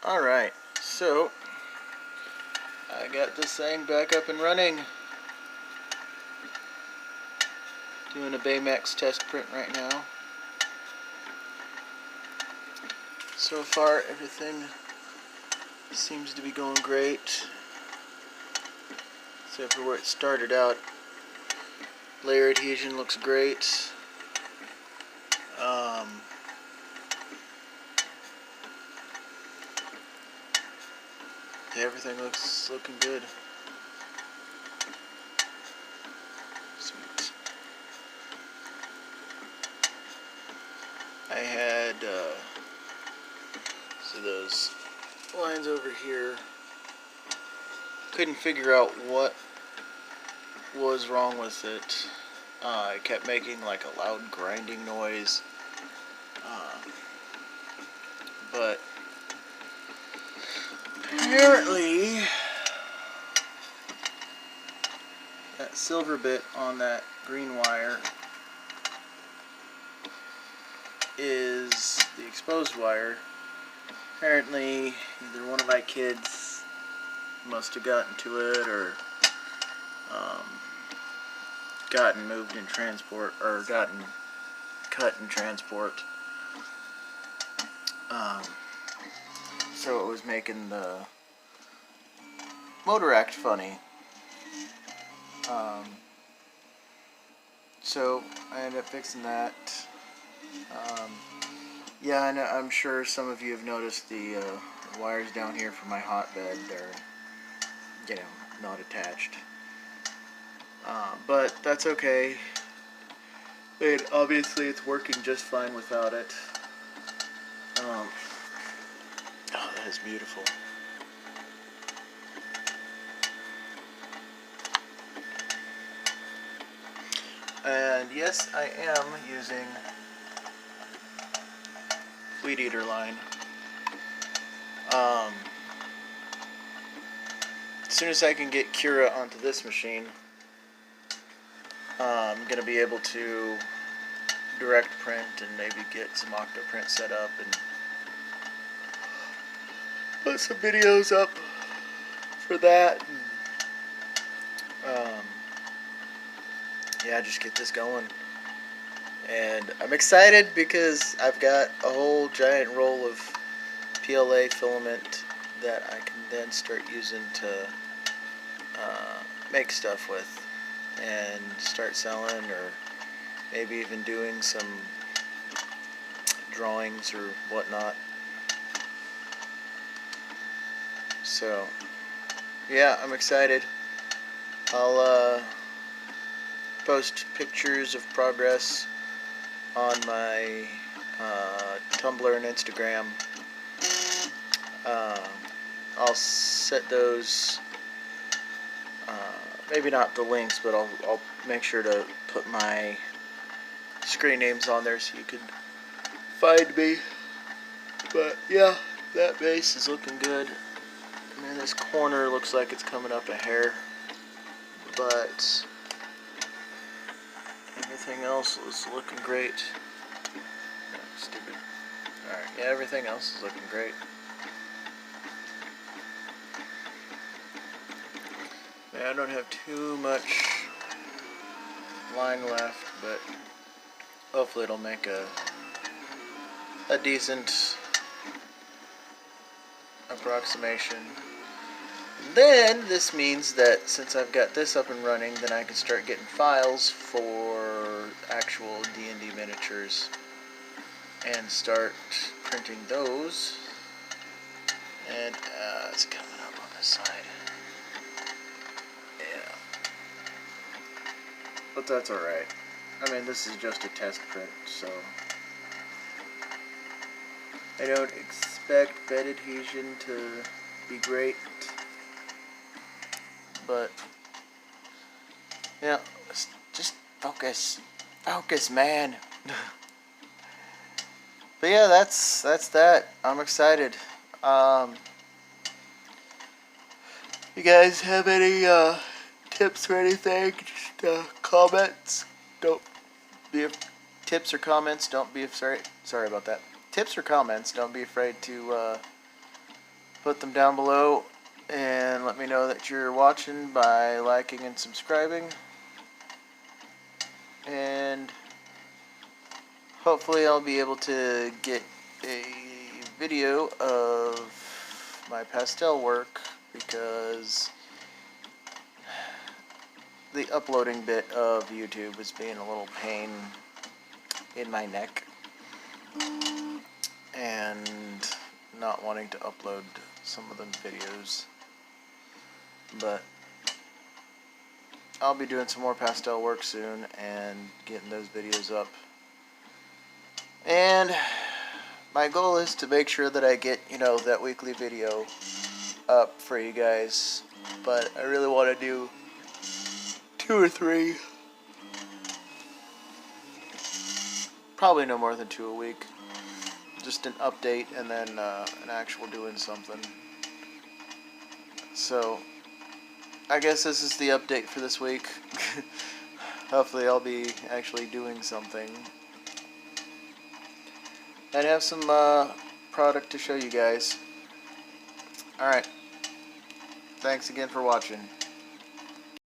Alright, so I got this thing back up and running. Doing a Baymax test print right now. So far everything seems to be going great. Except for where it started out. Layer adhesion looks great. Everything looking good. Sweet. I had so those lines over here. Couldn't figure out what was wrong with it. It kept making like a loud grinding noise. But apparently that silver bit on that green wire is the exposed wire. Apparently either one of my kids must have gotten to it or gotten moved in transport or gotten cut in transport. So it was making the motor act funny. So I ended up fixing that. Yeah, and I'm sure some of you have noticed the wires down here for my hotbed. They're, not attached. But that's okay. And obviously it's working just fine without it. Oh, that is beautiful. And yes, I am using Weed Eater line. As soon as I can get Cura onto this machine, I'm going to be able to direct print and maybe get some Octoprint set up and put some videos up for that. And, yeah, just get this going. And I'm excited because I've got a whole giant roll of PLA filament that I can then start using to make stuff with and start selling, or maybe even doing some drawings or whatnot. So yeah, I'm excited. I'll post pictures of progress on my Tumblr and Instagram. I'll set those, maybe not the links, but I'll make sure to put my screen names on there so you could find me. But yeah, that base is looking good. I mean, this corner looks like it's coming up a hair, but everything else is looking great. Oh, stupid. Alright, yeah, everything else is looking great. I don't have too much line left, but hopefully it'll make a decent approximation. Then this means that since I've got this up and running, then I can start getting files for actual D&D miniatures and start printing those. And it's coming up on this side. Yeah. But that's alright. I mean, this is just a test print, so I don't expect bed adhesion to be great. But yeah, just focus, man. But yeah, that's that. I'm excited. You guys have any tips or anything? Just comments. Tips or comments. Don't be sorry about that. Tips or comments. Don't be afraid to put them down below and let me know that you're watching by liking and subscribing. And hopefully I'll be able to get a video of my pastel work, because the uploading bit of YouTube is being a little pain in my neck, and not wanting to upload some of them videos. But I'll be doing some more pastel work soon and getting those videos up. And my goal is to make sure that I get, that weekly video up for you guys. But I really want to do 2 or 3. Probably no more than 2 a week. Just an update and then an actual doing something. So I guess this is the update for this week. Hopefully I'll be actually doing something and have some product to show you guys. Alright. Thanks again for watching.